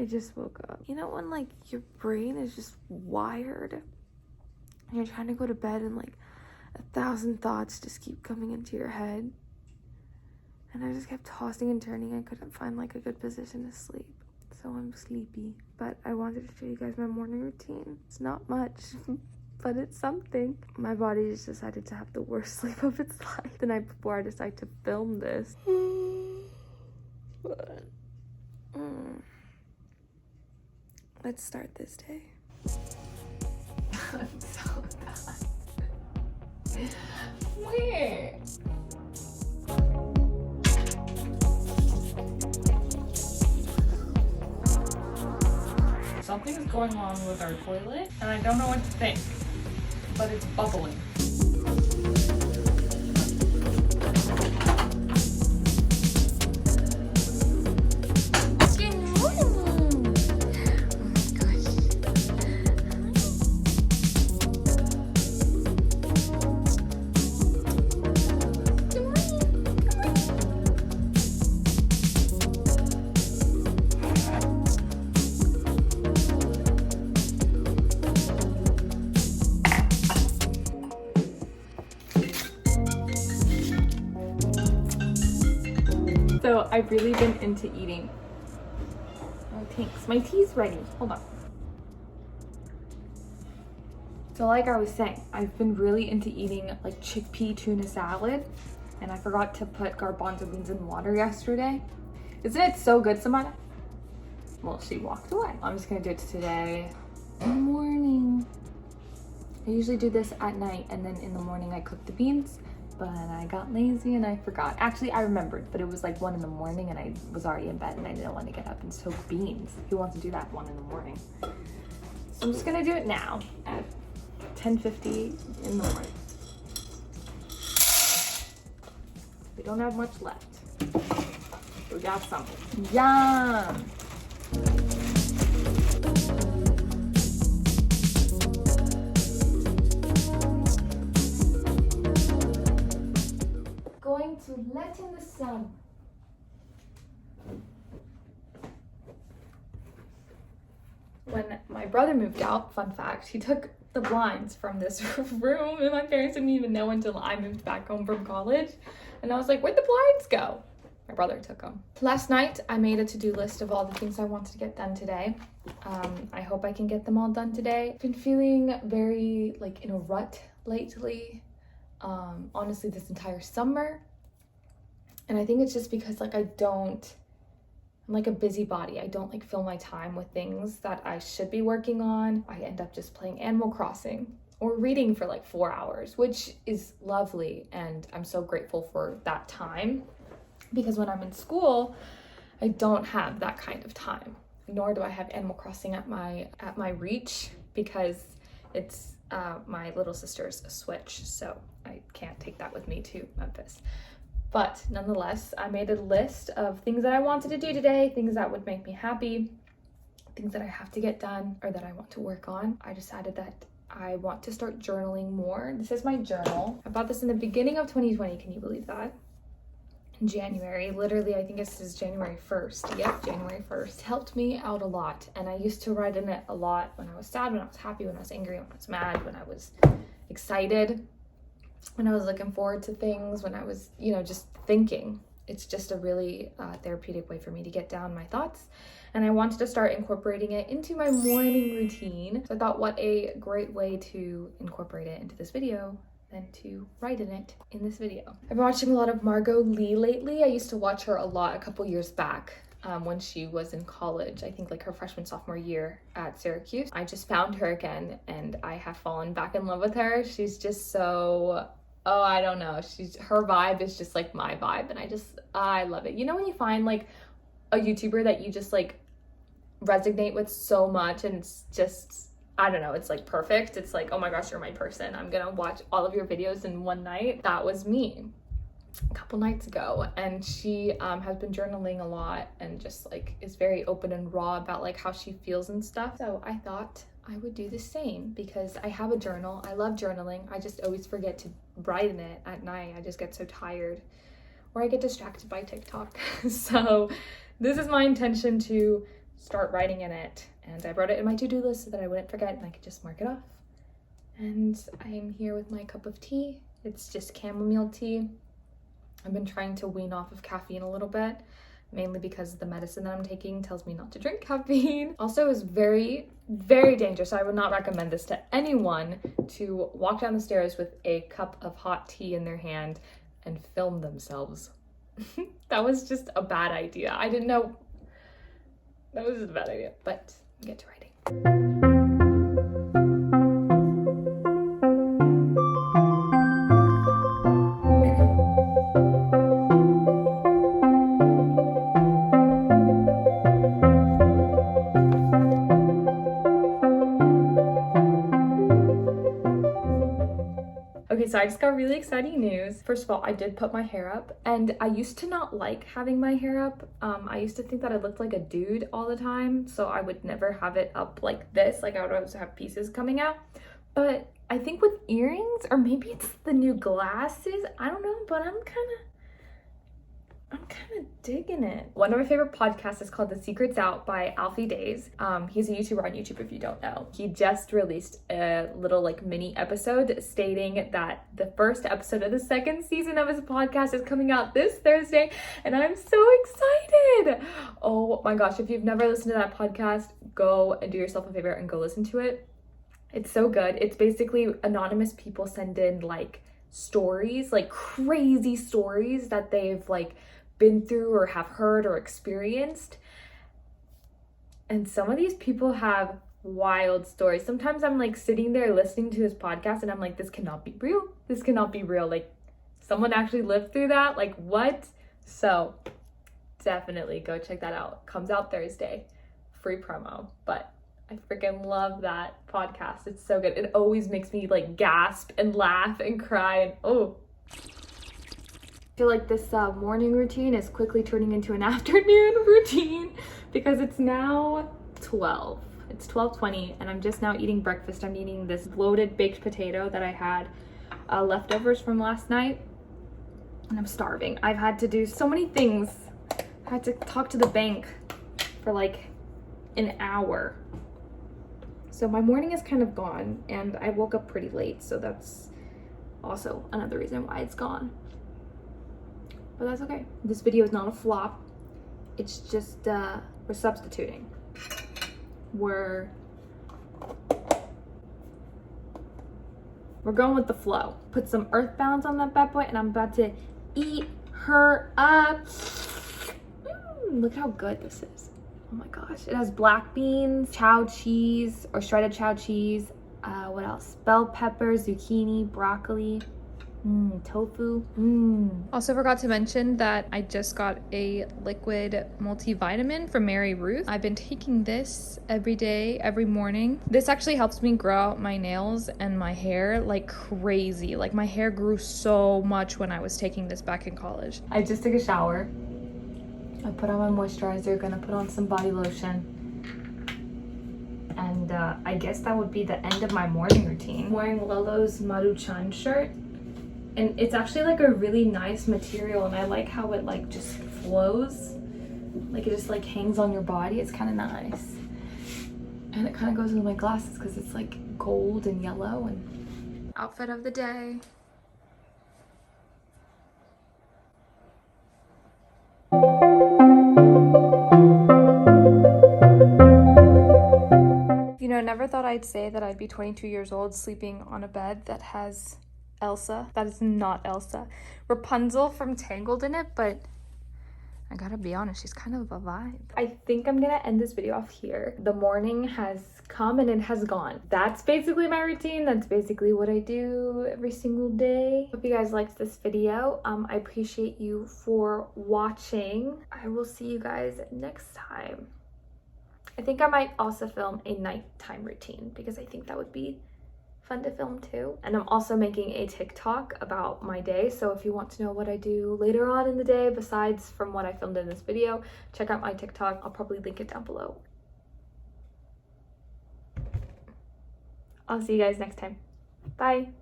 I just woke up. You know when like your brain is just wired and you're trying to go to bed and like 1,000 thoughts just keep coming into your head? And I just kept tossing and turning. I couldn't find like a good position to sleep. So I'm sleepy. But I wanted to show you guys my morning routine. It's not much, but it's something. My body just decided to have the worst sleep of its life the night before I decided to film this. But, let's start this day. I'm so bad. Where? Something is going on with our toilet, and I don't know what to think, but it's bubbling. So I've really been into eating. Oh, thanks. My tea's ready. Hold on. So like I was saying, I've been really into eating like chickpea tuna salad, and I forgot to put garbanzo beans in water yesterday. Isn't it so good, Samara? Well, she walked away. I'm just gonna do it today in the morning. I usually do this at night, and then in the morning I cook the beans. But I got lazy and I forgot. Actually, I remembered, but it was like 1 in the morning and I was already in bed and I didn't want to get up and soak beans. Who wants to do that 1 in the morning? So I'm just gonna do it now at 10:50 in the morning. We don't have much left. We got something. Yum! To let in the sun. When my brother moved out, fun fact, he took the blinds from this room and my parents didn't even know until I moved back home from college. And I was like, where'd the blinds go? My brother took them. Last night, I made a to-do list of all the things I wanted to get done today. I hope I can get them all done today. I've been feeling very like in a rut lately. Honestly, this entire summer. And I think it's just because like I'm like a busybody. I don't like fill my time with things that I should be working on. I end up just playing Animal Crossing or reading for like 4 hours, which is lovely. And I'm so grateful for that time because when I'm in school, I don't have that kind of time, nor do I have Animal Crossing at my reach because it's my little sister's Switch. So I can't take that with me to Memphis. But nonetheless, I made a list of things that I wanted to do today, things that would make me happy, things that I have to get done or that I want to work on. I decided that I want to start journaling more. This is my journal. I bought this in the beginning of 2020. Can you believe that? In January, literally, I think this is January 1st. Yep, January 1st. It helped me out a lot. And I used to write in it a lot when I was sad, when I was happy, when I was angry, when I was mad, when I was excited, when I was looking forward to things, when I was, just thinking. It's just a really therapeutic way for me to get down my thoughts. And I wanted to start incorporating it into my morning routine. So I thought what a great way to incorporate it into this video than to write in it in this video. I've been watching a lot of Margot Lee lately. I used to watch her a lot a couple years back. When she was in college, I think like her freshman, sophomore year at Syracuse. I just found her again and I have fallen back in love with her. She's just so, I don't know. Her vibe is just like my vibe and I love it. You know when you find like a YouTuber that you just like resonate with so much and it's just, I don't know, it's like perfect. It's like, oh my gosh, you're my person. I'm gonna watch all of your videos in one night. That was me a couple nights ago, and she has been journaling a lot and just like is very open and raw about like how she feels and stuff. So I thought I would do the same because I have a journal. I love journaling. I just always forget to write in it at night. I just get so tired or I get distracted by TikTok. So this is my intention to start writing in it. And I wrote it in my to-do list so that I wouldn't forget and I could just mark it off. And I am here with my cup of tea. It's just chamomile tea. I've been trying to wean off of caffeine a little bit, mainly because the medicine that I'm taking tells me not to drink caffeine. Also, it's very, very dangerous. I would not recommend this to anyone, to walk down the stairs with a cup of hot tea in their hand and film themselves. That was just a bad idea. I didn't know. That was just a bad idea, but get to writing. Okay, so I just got really exciting news. First of all, I did put my hair up, and I used to not like having my hair up. I used to think that I looked like a dude all the time, so I would never have it up like this. Like, I would always have pieces coming out. But I think with earrings, or maybe it's the new glasses, I don't know, but I'm kind of digging it. One of my favorite podcasts is called The Secret's Out by Alfie Days. He's a YouTuber on YouTube if you don't know. He just released a little like mini episode stating that the first episode of the second season of his podcast is coming out this Thursday, and I'm so excited. Oh my gosh, if you've never listened to that podcast, go and do yourself a favor and go listen to it. It's so good. It's basically anonymous people send in like stories, like crazy stories that they've like been through or have heard or experienced. And some of these people have wild stories. Sometimes I'm like sitting there listening to his podcast and I'm like, this cannot be real. This cannot be real. Like, someone actually lived through that? Like, what? So definitely go check that out. Comes out Thursday. Free promo. But I freaking love that podcast. It's so good. It always makes me like gasp and laugh and cry and oh. I feel like this morning routine is quickly turning into an afternoon routine because it's now 12. It's 12:20 and I'm just now eating breakfast. I'm eating this loaded baked potato that I had leftovers from last night, and I'm starving. I've had to do so many things. I had to talk to the bank for like an hour. So my morning is kind of gone, and I woke up pretty late, so that's also another reason why it's gone. But that's okay. This video is not a flop. It's just, we're substituting. We're going with the flow. Put some earthbounds on that bad boy, and I'm about to eat her up. Look how good this is. Oh my gosh. It has black beans, chow cheese, or shredded chow cheese. What else? Bell pepper, zucchini, broccoli. Tofu. Also forgot to mention that I just got a liquid multivitamin from Mary Ruth. I've been taking this every day, every morning. This actually helps me grow out my nails and my hair like crazy. Like, my hair grew so much when I was taking this back in college. I just took a shower. I put on my moisturizer, gonna put on some body lotion. And I guess that would be the end of my morning routine. I'm wearing Lolo's Maruchan shirt. And it's actually like a really nice material, and I like how it like just flows. Like, it just like hangs on your body. It's kind of nice. And it kind of goes with my glasses because it's like gold and yellow. And outfit of the day. You know, never thought I'd say that I'd be 22 years old sleeping on a bed that has Elsa. That is not Elsa. Rapunzel from Tangled in it, but I gotta be honest, she's kind of a vibe. I think I'm gonna end this video off here. The morning has come and it has gone. That's basically my routine. That's basically what I do every single day. Hope you guys liked this video. I appreciate you for watching. I will see you guys next time. I think I might also film a nighttime routine because I think that would be fun to film too. And I'm also making a TikTok about my day, so if you want to know what I do later on in the day besides from what I filmed in this video, check out my TikTok. I'll probably link it down below. I'll see you guys next time. Bye.